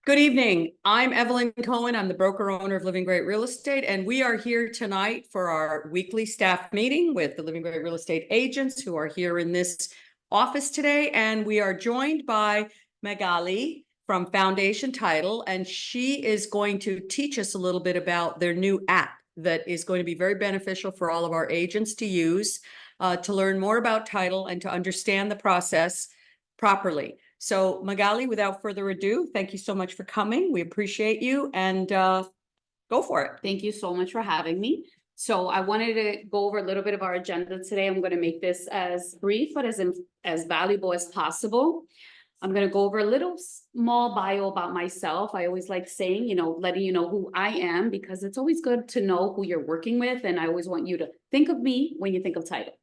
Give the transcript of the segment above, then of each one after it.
Good evening. I'm Evelyn Cohen. I'm the broker owner of Living Great Real Estate, and we are here tonight for our weekly staff meeting with the Living Great Real Estate agents who are here in this office today. And we are joined by Magaly from Foundation Title, and she is going to teach us a little bit about their new app that is going to be very beneficial for all of our agents to use to learn more about title and to understand the process properly. So Magaly, without further ado, thank you so much for coming. We appreciate you, and go for it. Thank you so much for having me. So I wanted to go over a little bit of our agenda today. I'm going to make this as brief, but as valuable as possible. I'm going to go over a little small bio about myself. I always like saying, letting you know who I am, because it's always good to know who you're working with. And I always want you to think of me when you think of title.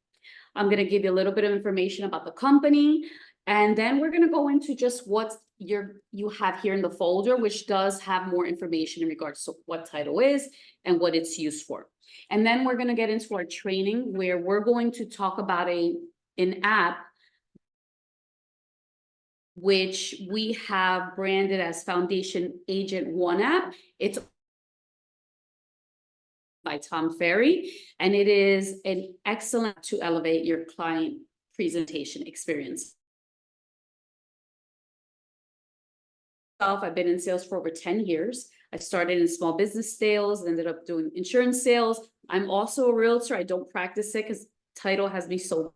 I'm going to give you a little bit of information about the company. And then we're going to go into just what you have here in the folder, which does have more information in regards to what title is and what it's used for. And then we're going to get into our training, where we're going to talk about an app which we have branded as Foundation Agent One app. It's by Tom Ferry, and it is an excellent to elevate your client presentation experience. I've been in sales for over 10 years. I started in small business sales, ended up doing insurance sales. I'm also a realtor. I don't practice it because title has me so. I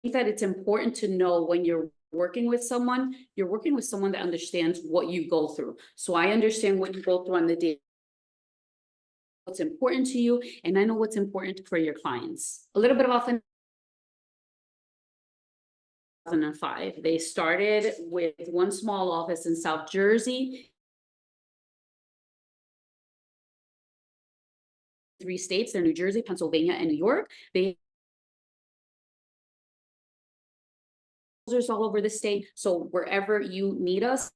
think that it's important to know when you're working with someone, you're working with someone that understands what you go through. So I understand what you go through on the day, what's important to you, and I know what's important for your clients. A little bit about 2005. They started with one small office in South Jersey, 3 states, they're New Jersey, Pennsylvania, and New York. They all over the state. So wherever you need us,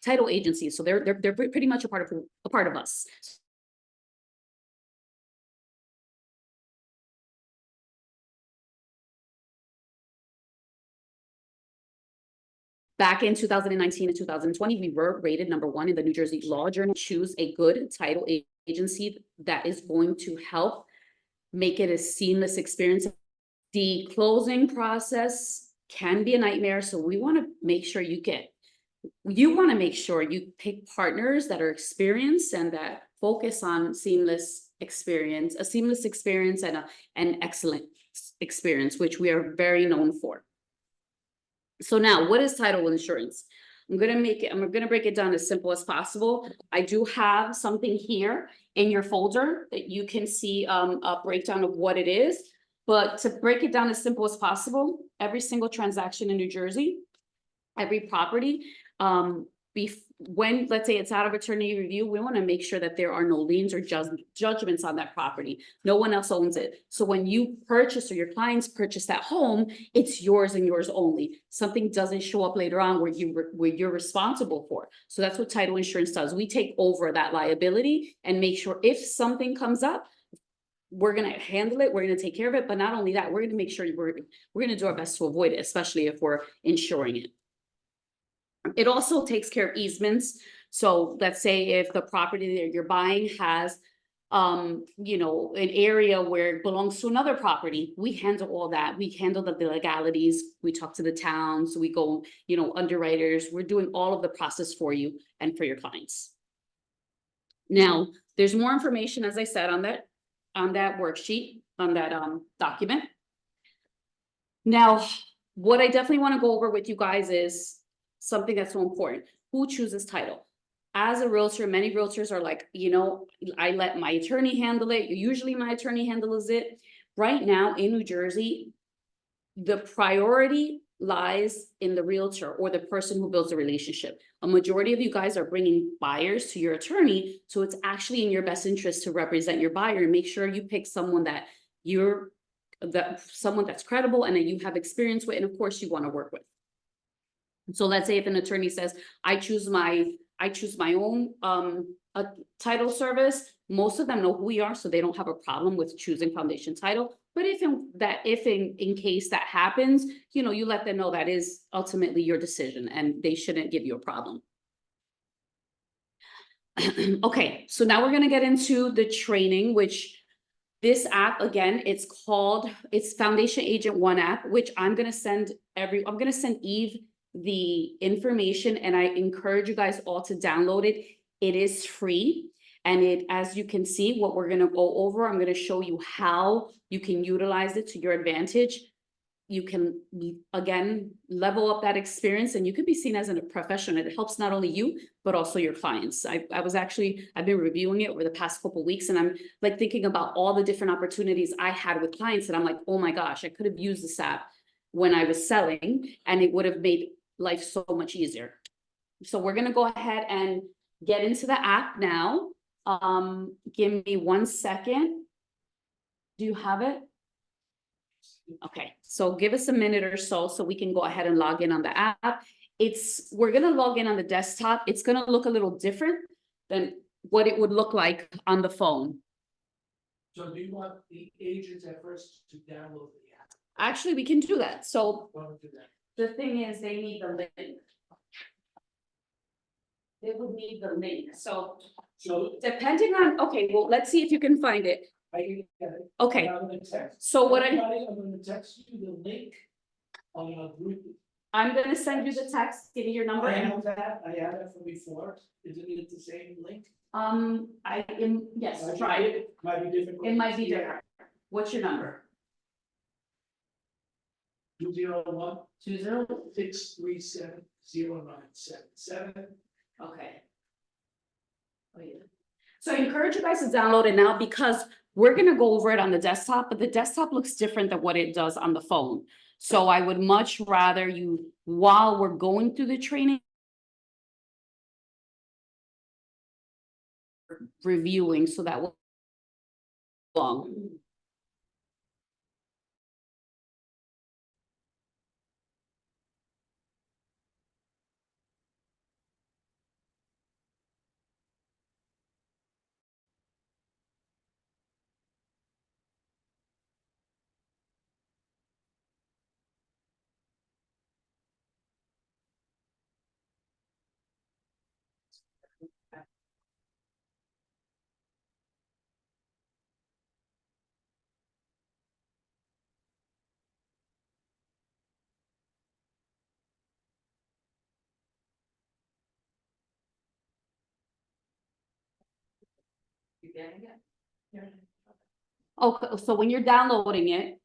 title agencies. So they're pretty much a part of us. Back in 2019 and 2020, we were rated #1 in the New Jersey Law Journal. Choose a good title agency that is going to help make it a seamless experience. The closing process can be a nightmare, so we want to make sure you pick partners that are experienced and that focus on a seamless experience and an excellent experience, which we are very known for. So now, what is title insurance? I'm going to break it down as simple as possible. I do have something here in your folder that you can see a breakdown of what it is. But to break it down as simple as possible, every single transaction in New Jersey, every property, when, let's say, it's out of attorney review, we want to make sure that there are no liens or judgments on that property. No one else owns it. So when you purchase or your clients purchase that home, it's yours and yours only. Something doesn't show up later on where you're responsible for. So that's what title insurance does. We take over that liability and make sure if something comes up, we're going to handle it. We're going to take care of it. But not only that, we're going to make sure we're going to do our best to avoid it, especially if we're insuring it. It also takes care of easements. So let's say if the property that you're buying has, an area where it belongs to another property, we handle all that. We handle the legalities. We talk to the towns. We go, underwriters. We're doing all of the process for you and for your clients. Now, there's more information, as I said, on that worksheet, on that document. Now, what I definitely want to go over with you guys is something that's so important. Who chooses title? As a realtor, many realtors are like, I let my attorney handle it. Usually my attorney handles it. Right now in New Jersey, the priority lies in the realtor or the person who builds a relationship. A majority of you guys are bringing buyers to your attorney. So it's actually in your best interest to represent your buyer and make sure you pick someone someone that's credible and that you have experience with, and of course you want to work with. So let's say if an attorney says, I choose my I choose my own a title service. Most of them know who we are, so they don't have a problem with choosing foundation title. But if in case that happens, you know, you let them know that is ultimately your decision and they shouldn't give you a problem. Okay, so now we're gonna get into the training, which this app, again, it's Foundation Agent One app, which I'm gonna send Eve the information, and I encourage you guys all to download it. It is free, and as you can see, what we're gonna go over, I'm gonna show you how you can utilize it to your advantage. You can, again, level up that experience, and you could be seen as a professional. It helps not only you, but also your clients. I've been reviewing it over the past couple of weeks, and I'm like thinking about all the different opportunities I had with clients, and I'm like, oh my gosh, I could have used this app when I was selling, and it would have made life so much easier. So we're gonna go ahead and get into the app now. Give me 1 second. Do you have it? Okay, so give us a minute or so we can go ahead and log in on the app. We're gonna log in on the desktop. It's gonna look a little different than what it would look like on the phone. So do you want the agents at first to download the app? Actually, we can do that. So Why don't we do that? the thing is, they need the link. They would need the link. So So depending on, okay, well, let's see if you can find it. I can get it. Okay, I'm gonna text. so what I'm gonna text you the link on a group. I'm gonna send you the text, give me your number. I have that from before. Isn't it the same link? Yes, Might be try it. Might be different. It might be different. What's your number? 201 20? 637 0977. Okay. Oh, yeah. So I encourage you guys to download it now, because we're gonna go over it on the desktop, but the desktop looks different than what it does on the phone. So I would much rather you, while we're going through the training, reviewing, so that will long. Okay, so when you're downloading it,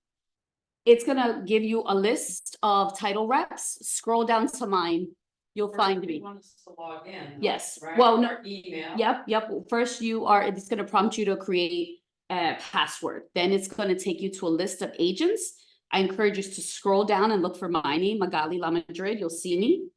it's gonna give you a list of title reps. Scroll down to mine. You'll find me. Want us to log in? Yes, right? well, no, Or email. Yep. First it's gonna prompt you to create a password. Then it's gonna take you to a list of agents. I encourage you to scroll down and look for my name, Magaly La Madrid. You'll see me.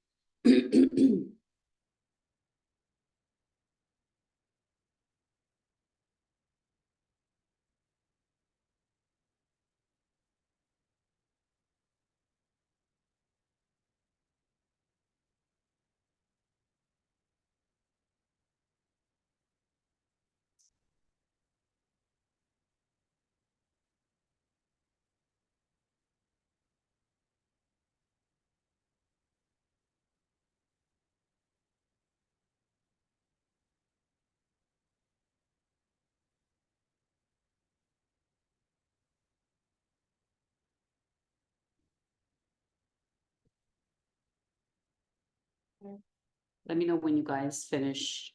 Let me know when you guys finish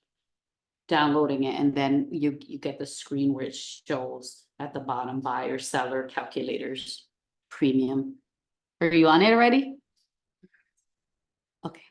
downloading it, and then you get the screen where it shows at the bottom, buyer, seller, calculators, premium. Are you on it already? Okay.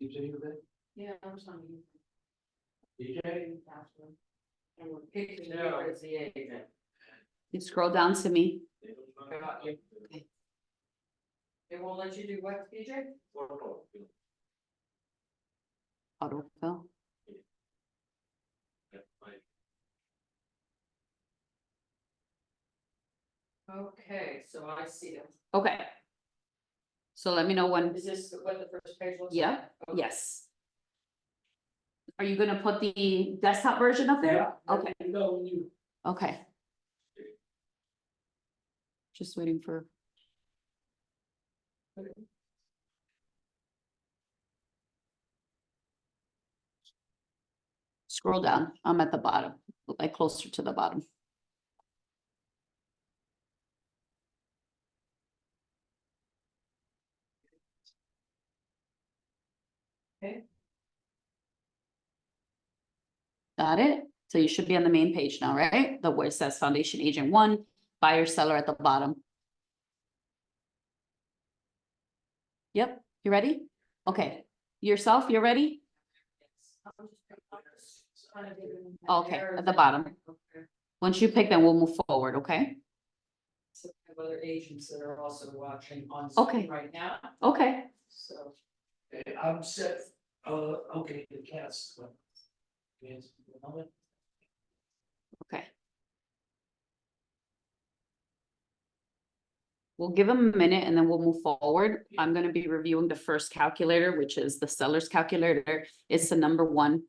CJ with it? Yeah, I'm sorry. DJ? And we're picking No. you as the agent. You scroll down to me. They won't let you do what, PJ? Autofill. Okay, so I see them. Okay. So let me know when, Is this what the first page looks like? yeah, Okay. yes. Are you gonna put the desktop version up there? Okay, You know, when you, okay. Just waiting for. Scroll down, I'm at the bottom, like closer to the bottom. Okay. Got it? So you should be on the main page now, right? The where it says Foundation Agent 1, buyer seller at the bottom. Yep, you ready? Okay, yourself, you're ready? Okay, at the bottom. Okay. Once you pick, then we'll move forward, okay? So we have other agents that are also watching on Okay. Zoom right now, Okay, so. I'm set, okay, the cast. Yes, moment. okay. We'll give them a minute and then we'll move forward. I'm gonna be reviewing the first calculator, which is the seller's calculator. It's the number one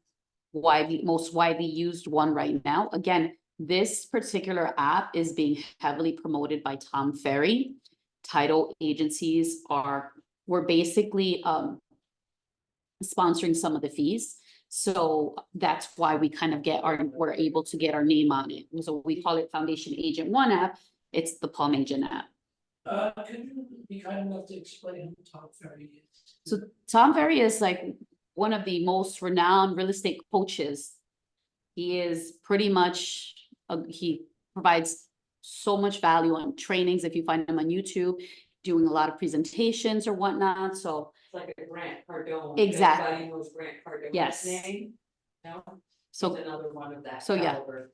most widely used one right now. Again, this particular app is being heavily promoted by Tom Ferry. Title agencies we're basically sponsoring some of the fees. So that's why we kind of we're able to get our name on it. So we call it Foundation Agent 1 app. It's the Palm Agent app. Can you be kind enough to explain who Tom Ferry is? So Tom Ferry is like one of the most renowned real estate coaches. He is pretty much, he provides so much value on trainings. If you find him on YouTube, doing a lot of presentations or whatnot, so. It's like a Grant Cardone. Exactly. Everybody knows Grant Cardone's Yes. name. No, So, he's another one of that so yeah. caliber.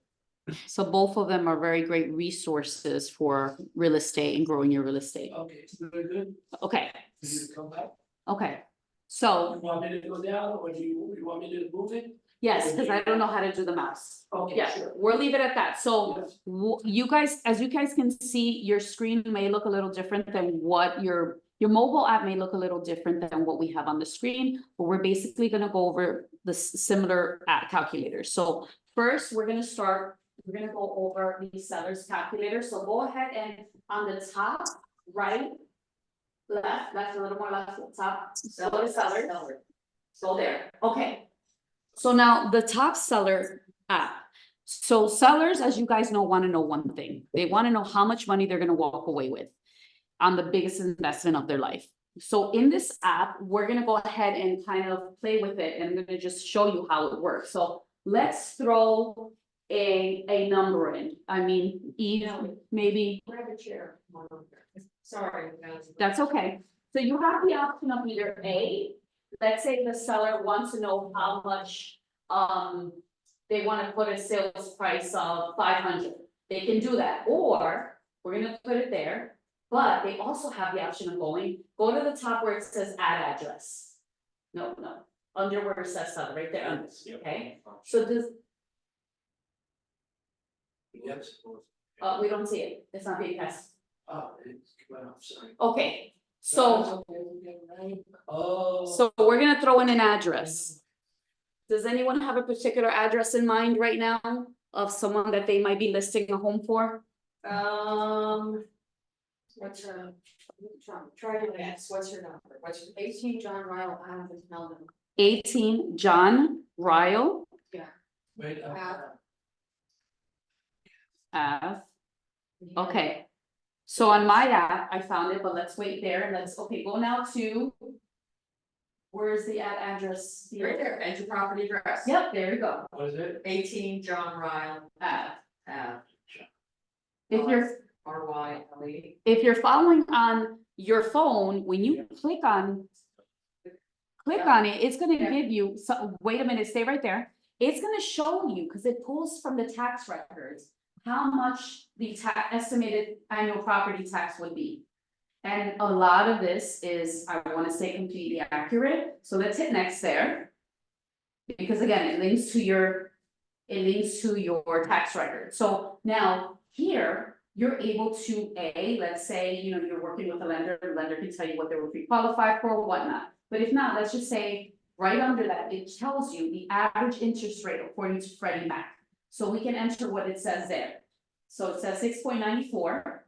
so both of them are very great resources for real estate and growing your real estate. Okay, very good. Okay, Can you come back? okay. So, You want me to go down or do you want me to move it? yes, because I don't know how to do the mouse. Okay, Yeah, sure. we'll leave it at that. So Yes. you guys, as you guys can see, your screen may look a little different than what your mobile app may look a little different than what we have on the screen, but we're basically gonna go over the similar calculators. So first, we're gonna go over the seller's calculator. So go ahead and on the top, right, left, a little more left, top, go to seller. So there, okay. So now the top seller app. So sellers, as you guys know, want to know one thing. They want to know how much money they're going to walk away with on the biggest investment of their life. So in this app, we're going to go ahead and kind of play with it. And I'm going to just show you how it works. So let's throw a number in. I mean, Eve, maybe. Grab a chair. Sorry. That's okay. So you have the option of either A, let's say the seller wants to know how much, they want to put a sales price of 500. They can do that, or we're gonna put it there, but they also have the option of go to the top where it says add address. No, under where it says seller, right there, okay? So this, Yes. we don't see it, it's not being passed. Well, I'm sorry. Okay, so. Oh. So we're gonna throw in an address. Does anyone have a particular address in mind right now of someone that they might be listing a home for? What's her, try to guess, what's her number, what's her, 18 John Ryle, I don't know them. 18 John Ryle Wait, Ave. Okay. So on my app, I found it, but let's wait there and okay, go now to. Where's the address? Right there, enter property address. Yep, there you go. what is it? 18 John Ryle Ave. Ave. RYLE. If you're following on your phone, when you click on it, it's gonna give you, so, wait a minute, stay right there. It's gonna show you, because it pulls from the tax records, how much the estimated annual property tax would be. And a lot of this is, I wanna say, completely accurate, so let's hit next there. Because again, it links to your tax record. So now here, you're able to, let's say, you know, you're working with a lender, the lender can tell you what they were pre-qualified for or whatnot. But if not, let's just say, right under that, it tells you the average interest rate according to Freddie Mac. So we can enter what it says there. So it says 6.94.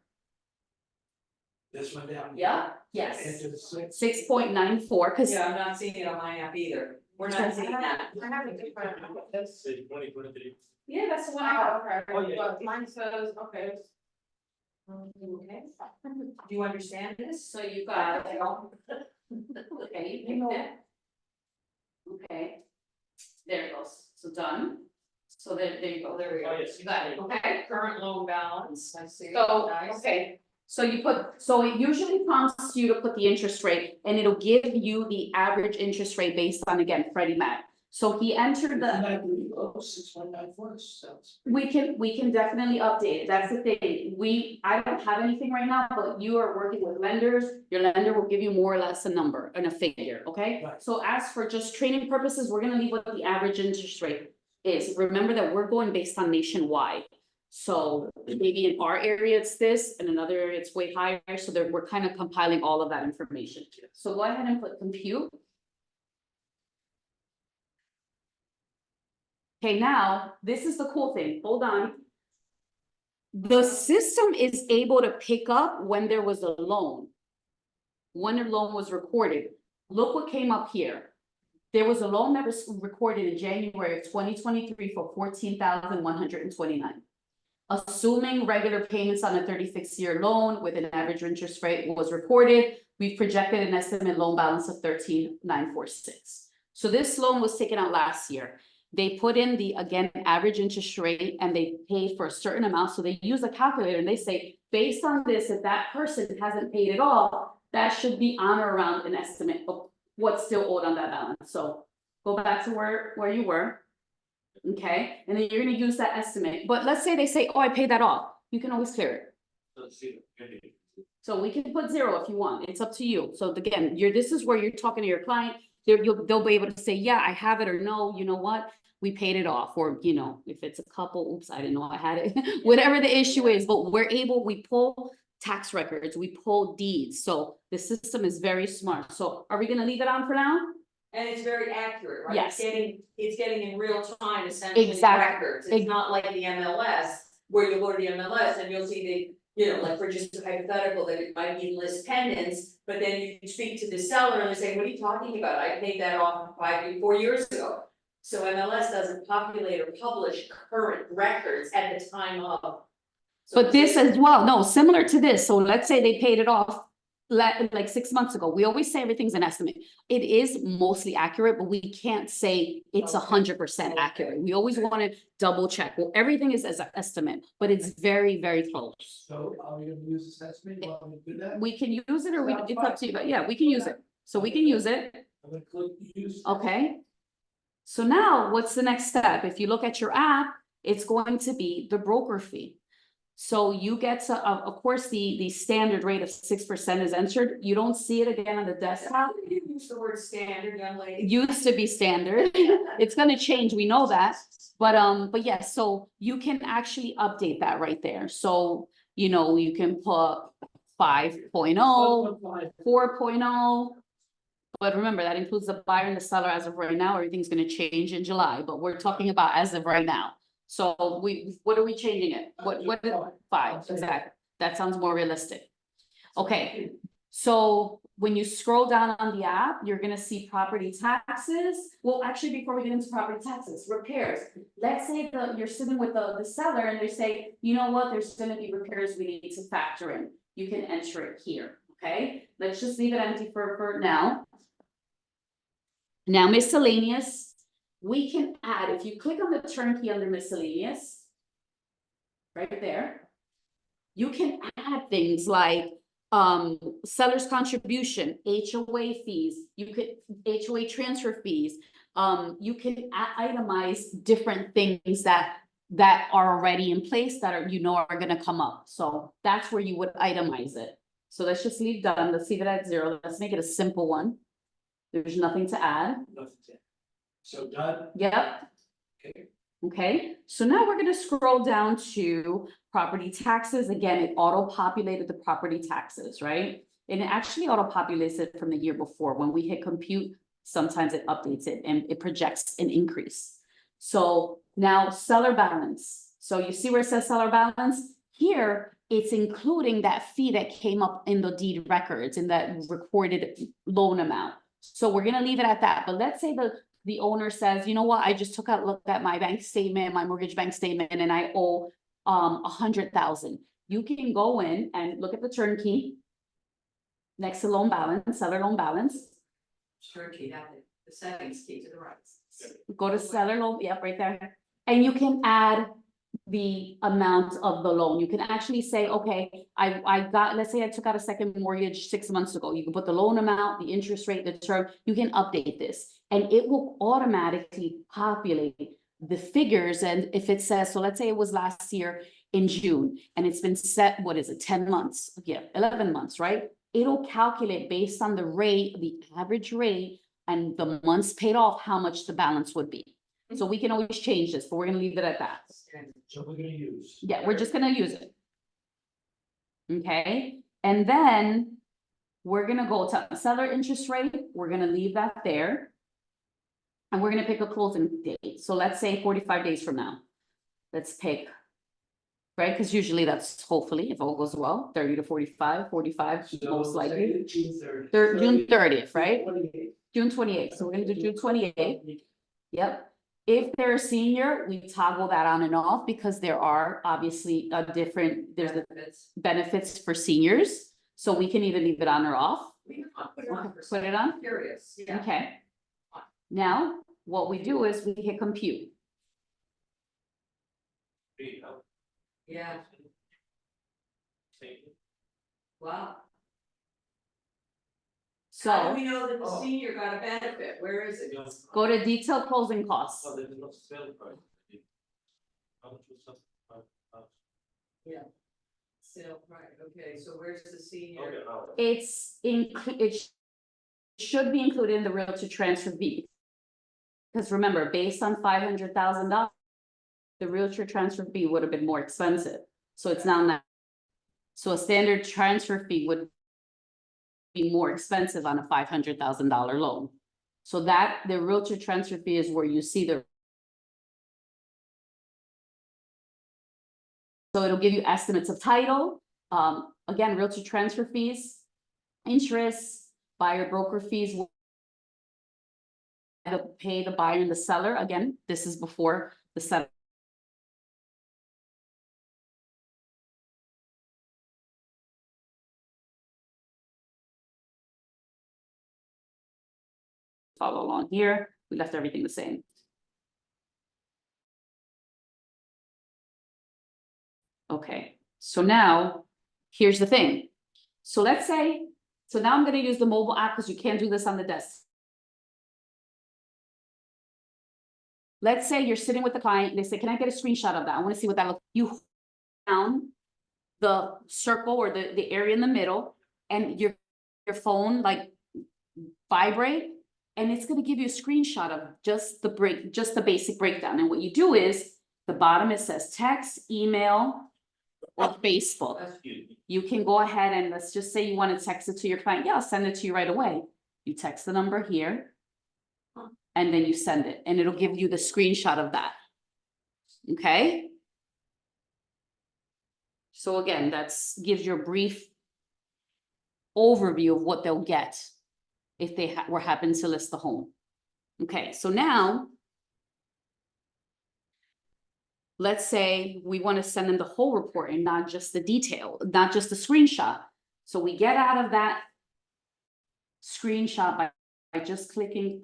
This one down. Yeah, yes. Enter the 6. 6.94, because Yeah, I'm not seeing it on my app either. We're not seeing that. I have a different, this, yeah, that's the one I oh, have. okay, Oh, yeah. but mine says, okay. Okay. Do you understand this? So you got, okay, you picked it. Okay. There it goes, so done. So there you go, there we Oh, go, yes. you got it, okay. Current loan balance, I see. So, Nice. okay, so you put, so it usually prompts you to put the interest rate, and it'll give you the average interest rate based on, again, Freddie Mac. So he entered the, 6.94 sounds. we can definitely update it, that's the thing, I don't have anything right now, but you are working with lenders, your lender will give you more or less a number and a figure, okay? Right. So as for just training purposes, we're gonna leave what the average interest rate is, remember that we're going based on nationwide. So maybe in our area it's this, in another area it's way higher, so that we're kind of compiling all of that information. So go ahead and put compute. Okay, now, this is the cool thing, hold on. The system is able to pick up when there was a loan. When a loan was recorded. Look what came up here. There was a loan that was recorded in January of 2023 for $14,129. Assuming regular payments on a 36-year loan with an average interest rate was recorded, we projected an estimate loan balance of $13,946. So this loan was taken out last year. They put in the, again, average interest rate and they paid for a certain amount. So they use a calculator and they say, based on this, if that person hasn't paid it all, that should be on or around an estimate of what's still owed on that balance. So go back to where you were. Okay, and then you're gonna use that estimate. But let's say they say, oh, I paid that off. You can always clear it. So we can put 0 if you want. It's up to you. So again, this is where you're talking to your client. They'll be able to say, yeah, I have it, or no, you know what? We paid it off, or, you know, if it's a couple, oops, I didn't know I had it, whatever the issue is, but we pull tax records, we pull deeds. So the system is very smart. So are we gonna leave it on for now? And it's very accurate, right? Yes. It's getting in real time essentially Exactly. records. It's not like the MLS, where you go to the MLS and you'll see the, you know, like for just a hypothetical, that it might be list pendants, but then you speak to the seller and they say, what are you talking about? I paid that off 4 years ago. So MLS doesn't populate or publish current records at the time of. So But this as well, no, similar to this. So let's say they paid it off like 6 months ago. We always say everything's an estimate. It is mostly accurate, but we can't say it's 100% accurate. We always want to double check. Well, everything is as an estimate, but it's very, very close. So are we gonna use this estimate? Want me to do that? We can use it or it's up to you, but yeah, we can use it. So we can use it, I'm gonna click use. okay? So now what's the next step? If you look at your app, it's going to be the broker fee. So you get to, of course, the standard rate of 6% is entered. You don't see it again on the desktop. You use the word standard, young lady. Used to be standard. It's gonna change, we know that. But yes, so you can actually update that right there. So, you know, you can put 5.0, 4.0. But remember, that includes the buyer and the seller as of right now. Everything's gonna change in July, but we're talking about as of right now. So what are we changing it? What, 5, exactly. That sounds more realistic. Okay, so when you scroll down on the app, you're gonna see property taxes. Well, actually, before we get into property taxes, repairs. Let's say you're sitting with the seller and they say, you know what, there's gonna be repairs we need to factor in. You can enter it here, okay? Let's just leave it empty for now. Now miscellaneous. We can add, if you click on the turnkey under miscellaneous, right there, you can add things like seller's contribution, HOA fees, you could HOA transfer fees. You can itemize different things that that are already in place that are, are gonna come up. So that's where you would itemize it. So let's just leave done. Let's leave it at 0. Let's make it a simple one. There's nothing to add. Nothing to- So done, Yep. okay, Okay, so now we're gonna scroll down to property taxes. Again, it auto-populated the property taxes, right? And it actually auto-populates it from the year before. When we hit compute, sometimes it updates it and it projects an increase. So now seller balance. So you see where it says seller balance? Here, it's including that fee that came up in the deed records in that recorded loan amount. So we're gonna leave it at that. But let's say the owner says, you know what, I just took a look at my bank statement, my mortgage bank statement, and I owe 100,000. You can go in and look at the turnkey next to loan balance, seller loan balance. Turkey, have the settings key to the right. Go to seller loan, yep, right there. And you can add the amount of the loan. You can actually say, okay, I got, let's say I took out a second mortgage 6 months ago. You can put the loan amount, the interest rate, the term, you can update this. And it will automatically populate the figures. And if it says, so let's say it was last year in June, and it's been set, what is it, 10 months? Yeah, 11 months, right? It'll calculate based on the rate, the average rate, and the months paid off, how much the balance would be. So we can always change this, but we're gonna leave it at that. so we're gonna use. Yeah, we're just gonna use it. Okay, and then we're gonna go to seller interest rate, we're gonna leave that there. And we're gonna pick a closing date, so let's say 45 days from now. Let's pick, right, because usually that's hopefully, if all goes well, 30 to 45, 45 So most likely. say June 30th. June 30th, right? 28th. June 28th, so we're gonna do June 28th. Yep. If they're a senior, we toggle that on and off because there are obviously there's the benefits for seniors. So we can either leave it on or off. We can put it on. Okay, put it on? Curious, yeah. Okay. Now, what we do is we hit compute. Yeah, wow. How do So we know that the senior got a benefit? Where is it? go to detail closing costs. Sale price, okay, so where's the senior? It should be included in the realtor transfer fee. Because remember, based on $500,000, the realtor transfer fee would have been more expensive. So it's now not. So a standard transfer fee would be more expensive on a $500,000 loan. So that the realtor transfer fee is where you see the. So it'll give you estimates of title, again, realtor transfer fees, interest, buyer broker fees. Will pay the buyer and the seller, again, this is before the seller. Follow along here, we left everything the same. Okay, so now, here's the thing. So let's say, so now I'm gonna use the mobile app because you can't do this on the desk. Let's say you're sitting with the client, they say, can I get a screenshot of that? I wanna see what that looks. You hold down the circle or the area in the middle and your phone like vibrate. And it's gonna give you a screenshot of just the basic breakdown. And what you do is, the bottom it says text, email, or Facebook. You can go ahead and let's just say you want to text it to your client. Yeah, I'll send it to you right away. You text the number here. And then you send it and it'll give you the screenshot of that. Okay. So again, gives you a brief overview of what they'll get if they were happen to list the home. Okay, so now let's say we want to send them the whole report and not just the detail, not just the screenshot. So we get out of that screenshot by just clicking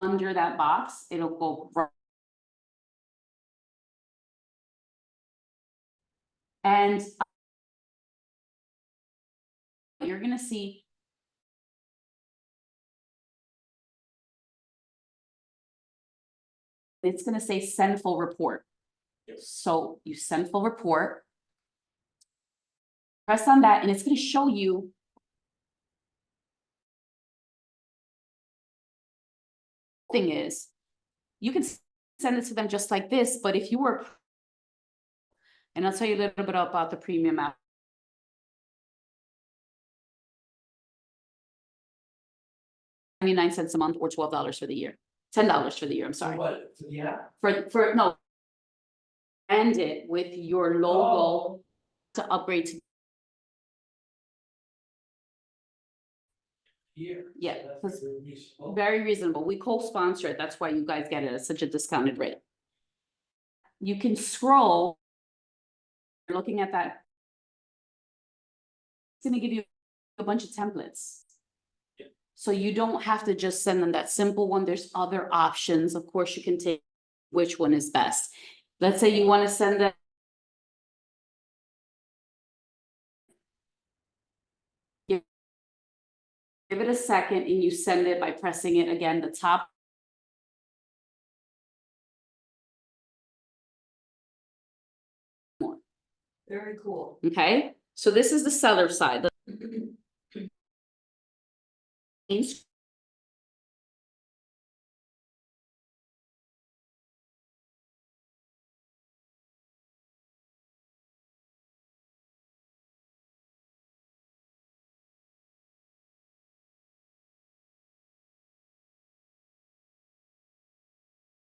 under that box, it'll go right. And you're gonna see it's gonna say send full report. So you send full report. Press on that and it's gonna show you. Thing is, you can send it to them just like this, but if you were. And I'll tell you a little bit about the premium app. 99 cents a month or $12 for the year, $10 for the year, I'm So sorry. what, for the app? For, no. End it with your logo to upgrade to, Here. Yeah, So because- that's very reasonable. very reasonable. We co-sponsor it. That's why you guys get it at such a discounted rate. You can scroll. Looking at that. It's gonna give you a bunch of templates. Yeah. So you don't have to just send them that simple one. There's other options. Of course, you can take which one is best. Let's say you want to send them. Give it a second and you send it by pressing it again, the top. Very cool. Okay, so this is the seller side.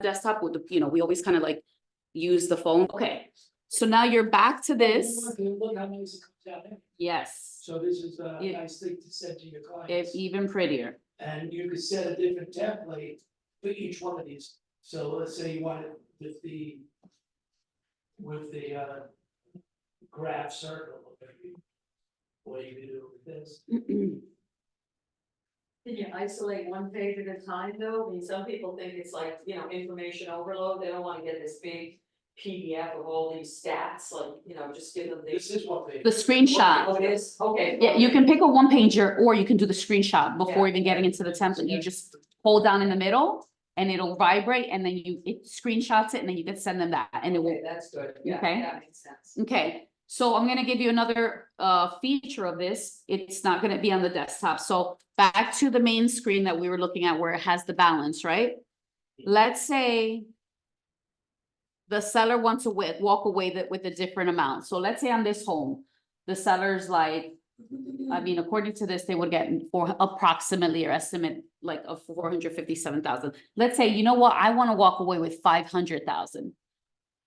Desktop with the, we always kind of like use the phone. Okay, so now you're back to this. Look how nice it comes out there. Yes, So this is a It- nice thing to send to your it's clients. even prettier. And you could set a different template for each one of these. So let's say you want it with the. With the graph circle. What you can do with this. Can you isolate one page at a time though? I mean, some people think it's like, information overload. They don't want to get this big PDF of all these stats, like, just give them This is what they. The screenshot. Oh, it is, okay. Yeah, you can pick a one pager or you can do the screenshot before even getting into the template. You just hold down in the middle and it'll vibrate and then it screenshots it and then you can send them that and it will. Okay, that's good. Yeah, Okay. that makes sense. Okay, so I'm gonna give you another feature of this. It's not gonna be on the desktop. So back to the main screen that we were looking at where it has the balance, right? Let's say the seller wants to walk away with a different amount. So let's say on this home, the seller's like, I mean, according to this, they would get for approximately or estimate like of 457,000. Let's say, you know what, I want to walk away with 500,000.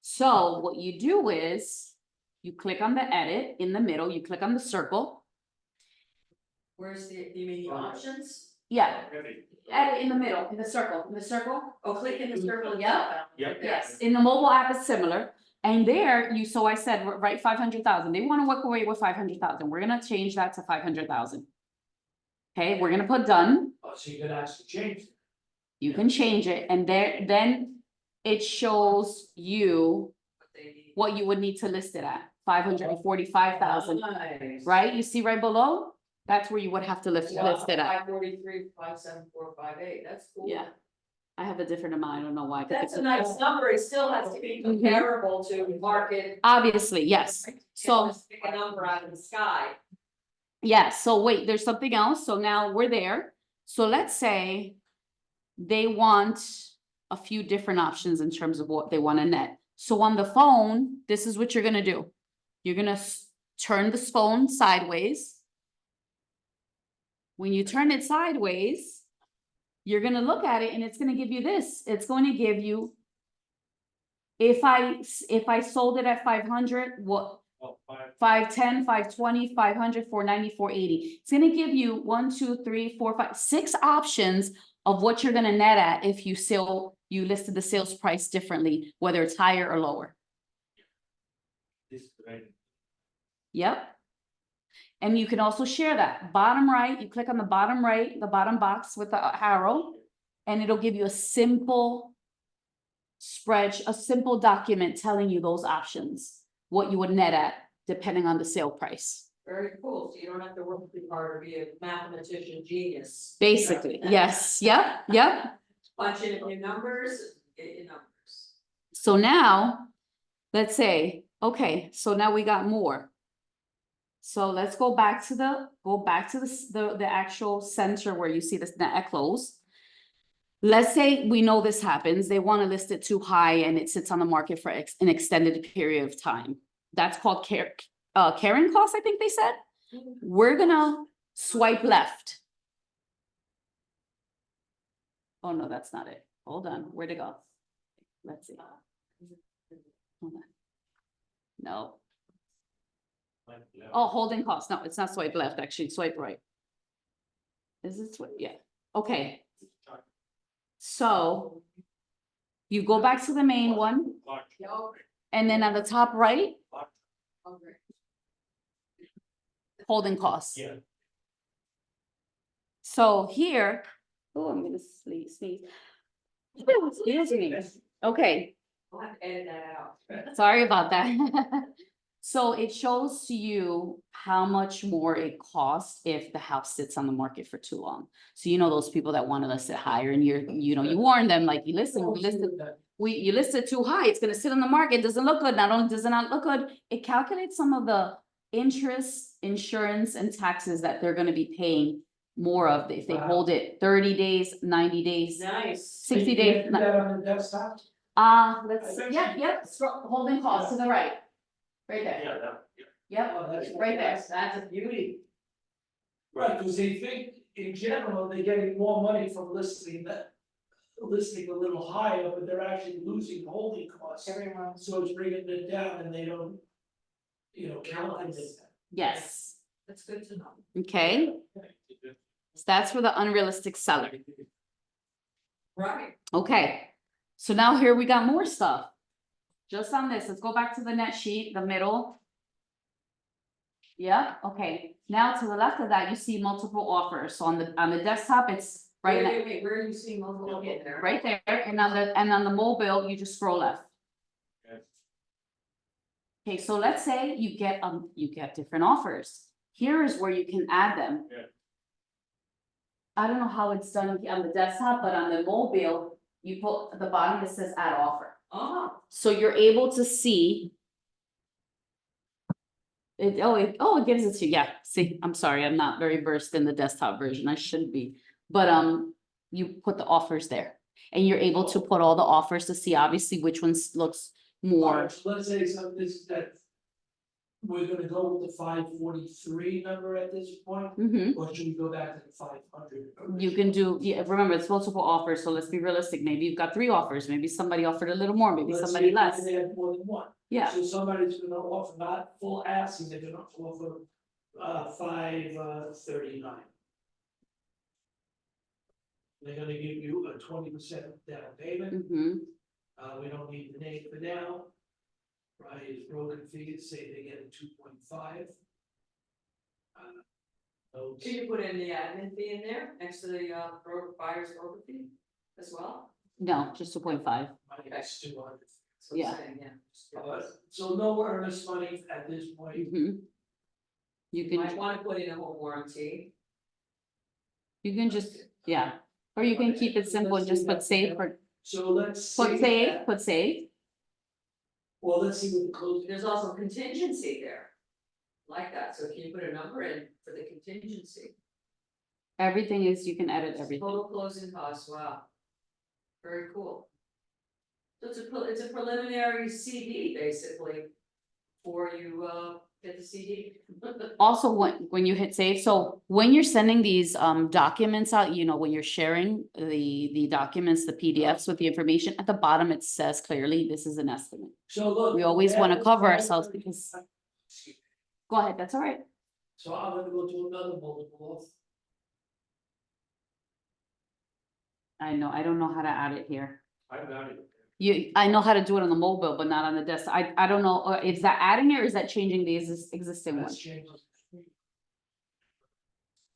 So what you do is you click on the edit in the middle, you click on the circle. Where's you mean the options? Yeah, edit in the middle, in the circle. Oh, click in the circle. Yeah. Yep. Yes, in the mobile app is similar. And there you, so I said, right, 500,000. They want to walk away with 500,000. We're gonna change that to 500,000. Okay, we're gonna put done. Oh, so you could actually change. it. You can change it and then it shows you what you would need to list it at, 545,000, Nice. right? You see right below? That's where you would have to list it at. 543, 57458, that's cool. Yeah. I have a different amount. I don't know why. 'cause That's it's a nice number, it still has to be comparable to market. Obviously, yes. So, Just pick a number out of the sky. yeah, so wait, there's something else. So now we're there. So let's say they want a few different options in terms of what they want to net. So on the phone, this is what you're gonna do. You're gonna turn this phone sideways. When you turn it sideways, you're gonna look at it and it's gonna give you this. It's going to give you. If I sold it at 500, what, Oh, 510, 520, 500, 490, 480. It's gonna give you 1, 2, 3, 4, 5, 6 options of what you're gonna net at if you listed the sales price differently, whether it's higher or lower. This is right. Yep. And you can also share that. Bottom right, you click on the bottom right, the bottom box with the arrow, and it'll give you a simple a simple document telling you those options, what you would net at, depending on the sale price. Very cool, so you don't have to work too hard to be a mathematician genius. Basically, yes, yep. Punch in your numbers, get your numbers. So now, let's say, okay, so now we got more. So let's go back to the actual center where you see this net close. Let's say we know this happens, they want to list it too high and it sits on the market for an extended period of time. That's called carrying cost, I think they said. We're gonna swipe left. Oh, no, that's not it. Hold on, where'd it go? Let's see. Hold on. No. Oh, holding cost. No, it's not swipe left, actually, swipe right. Is it swipe? Yeah, okay. So you go back to the main one, and then on the top right, holding costs. Yeah. So here, oh, I'm gonna sneeze. Excuse me. Okay, I'll have to edit that out. sorry about that. So it shows to you how much more it costs if the house sits on the market for too long. So you know those people that want to list it higher and you warn them, like, you listed too high, it's gonna sit on the market, doesn't look good, not only does it not look good, it calculates some of the interest, insurance, and taxes that they're gonna be paying more of if they Wow. hold it 30 days, 90 days, Nice. 60 You days. can't do that on the desktop? Let's, yeah, holding costs to the right. Right there. Yep, Oh, that's right there. That's a beauty. Right, because they think in general, they're getting more money from listing a little higher, but they're actually losing holding costs. Everyone. So it's bringing it down and they don't, calculate it. Yes, That's good to know. okay. So that's for the unrealistic seller. Right. Okay, so now here we got more stuff. Just on this, let's go back to the net sheet, the middle. Yeah, okay, now to the left of that, you see multiple offers, so on the desktop, it's right, Wait, where are you seeing multiple? Okay, there. right there, and on the mobile, you just scroll left. Okay, so let's say you get different offers, here is where you can add them. Yeah. I don't know how it's done on the desktop, but on the mobile, you put at the bottom, it says add offer. So you're able to see. It gives it to you, yeah, see, I'm sorry, I'm not very versed in the desktop version, I should be, but you put the offers there. And you're able to put all the offers to see obviously which ones looks more, Alright, so let's say that we're gonna go with the 543 number at this point, Mhm. or should we go back to the 500? You can do, yeah, remember, it's multiple offers, so let's be realistic, maybe you've got 3 offers, maybe somebody offered a little more, maybe Let's somebody say less, They have more than one. yeah, So somebody's gonna offer not full asking, they're gonna offer 539. They're gonna give you a 20% down payment. mhm. We don't need the name for now. Right, is broken fees, say they get a 2.5. Can you put in the admin fee in there next to the buyer's broker fee as well? No, just 2.5, Minus 200. So I'm Yeah. saying, yeah. So no earnest money at this point. mhm. You You might can, wanna put in a home warranty. just, yeah, or you can keep it simple and just put save for, So let's put say save, that- put save. Well, let's see what the closing. There's also contingency there. Like that, so can you put a number in for the contingency? Everything is, you can edit everything. Total closing costs, wow. Very cool. So it's a preliminary CD basically. Before you get the CD. Also, when you hit save, so when you're sending these documents out, when you're sharing the documents, the PDFs with the information, at the bottom, it says clearly, this is an estimate. So look. We always that wanna was cover my- ourselves because- Go ahead, that's all right. So I'm gonna go to another multiple. I know, I don't know how to add it here. I got it. I know how to do it on the mobile, but not on the desktop. I don't know, is that adding it or is that changing the existing one? That's changed.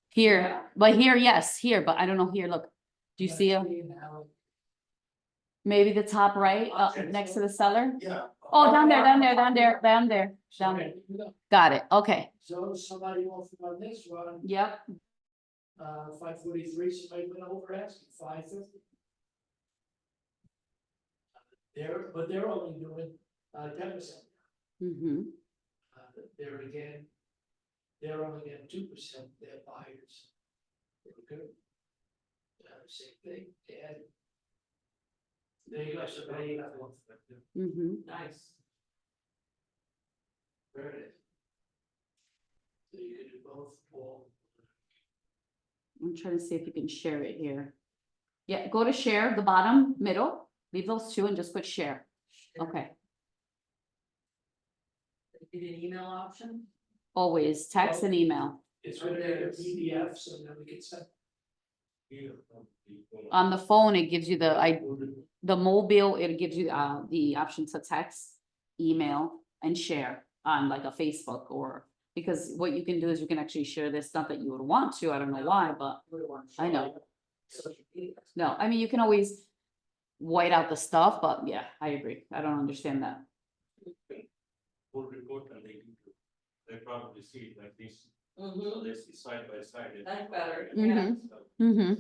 Here, but here, yes, here, but I don't know here, look. Do you see it? Maybe the top right, next to the seller? Yeah. Oh, down there. Okay. Got it, okay, So somebody offered on this one, yep, 543, somebody went over asking 550. They're only doing 10%. Mm-hmm. They're again, they're only getting 2%, they're buyers. Okay. Same thing, and. There you go, so there you go. Mm-hmm. Nice. There it is. So you can do both, Paul. I'm trying to see if you can share it here. Yeah, go to share, the bottom, middle, leave those two and just put share. Okay, Give you an email option? always text and email. It's gonna be a PDF, so then we can send. On the phone, it gives you the mobile, it gives you the option to text, email, and share on like a Facebook or, because what you can do is you can actually share this, not that you would want to, I don't know why, but I know. No, I mean, you can always white out the stuff, but yeah, I agree. I don't understand that. Full report and they probably see it like this, so Mm-hmm, they see side by side. that's better. Mhm. Mm-hmm.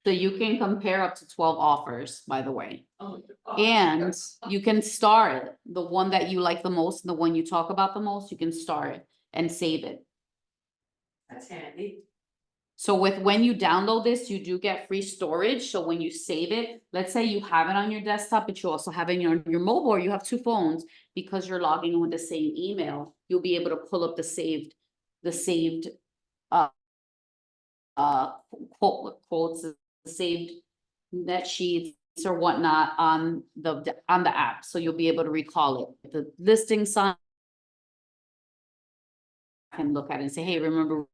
So you can compare up to 12 offers, by the way. Oh, And you can star it, the one that you like the most, the one you talk about the most, you can star it and save it. That's handy. So when you download this, you do get free storage, so when you save it, let's say you have it on your desktop, but you also have it in your mobile, or you have two phones, because you're logging in with the same email, you'll be able to pull up the saved quotes, saved net sheets or whatnot on the app, so you'll be able to recall it. The listing sign can look at it and say, hey, remember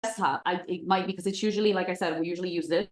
desktop, it might, because it's usually, like I said, we usually use this.